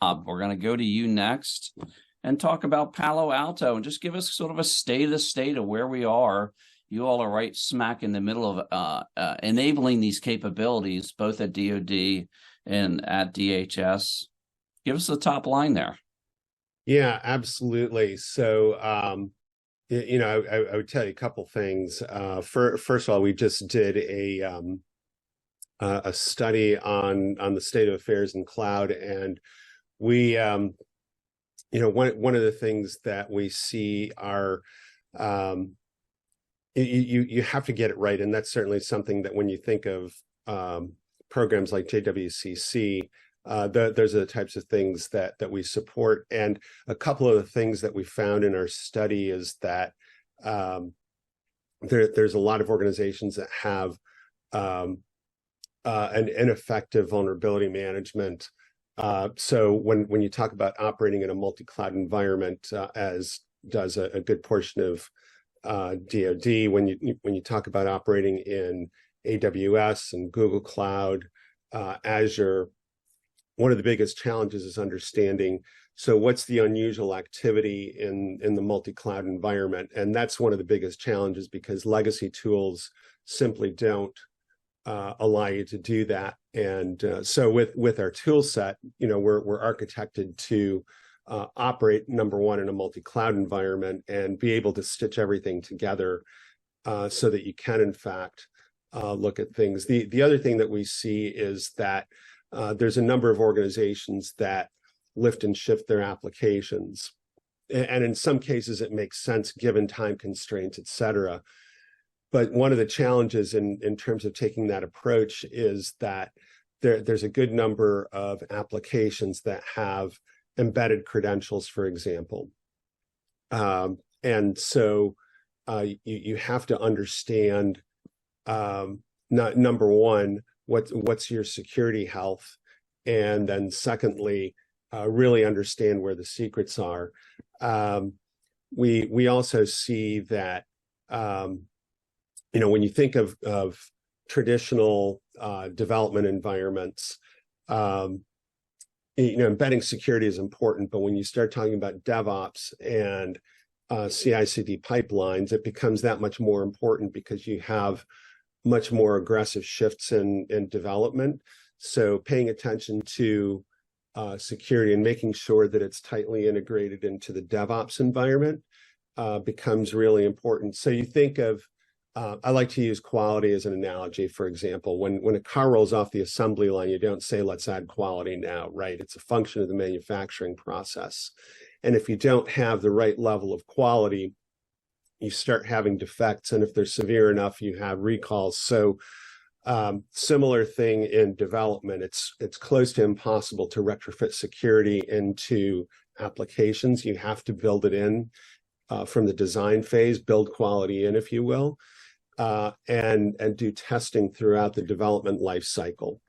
We're going to go to you next and talk about Palo Alto and just give us sort of a state of where we are. You all are right smack in the middle of enabling these capabilities, both at DoD and at DHS. Give us the top line there. Yeah, absolutely. So, I would tell you a couple things. First of all, we just did a study on the state of affairs in cloud, and we, one of the things that we see are you have to get it right, and that's certainly something that when you think of programs like JWCC. Those are the types of things that we support. And a couple of the things that we found in our study is that there's a lot of organizations that have an ineffective vulnerability management. So when you talk about operating in a multi-cloud environment, as does a good portion of DoD, when you talk about operating in AWS and Google Cloud, Azure, one of the biggest challenges is understanding, so what's the unusual activity in the multi-cloud environment? And that's one of the biggest challenges because legacy tools simply don't allow you to do that. And so with our tool set, we're architected to operate, number one, in a multi-cloud environment and be able to stitch everything together so that you can, in fact, look at things. The other thing that we see is that there's a number of organizations that lift and shift their applications. And in some cases, it makes sense given time constraints, et cetera. But one of the challenges in terms of taking that approach is that there's a good number of applications that have embedded credentials, for example. And so you have to understand, number one, what's your security health, and then secondly, really understand where the secrets are. We also see that when you think of traditional development environments, embedding security is important, but when you start talking about DevOps and CI/CD pipelines, it becomes that much more important because you have much more aggressive shifts in development. So paying attention to security and making sure that it's tightly integrated into the DevOps environment becomes really important. So you think of, I like to use quality as an analogy. For example, when a car rolls off the assembly line, you don't say, let's add quality now, right? It's a function of the manufacturing process. And if you don't have the right level of quality, you start having defects, and if they're severe enough, you have recalls. So similar thing in development, it's close to impossible to retrofit security into applications. You have to build it in from the design phase, build quality in, if you will, and do testing throughout the development life cycle.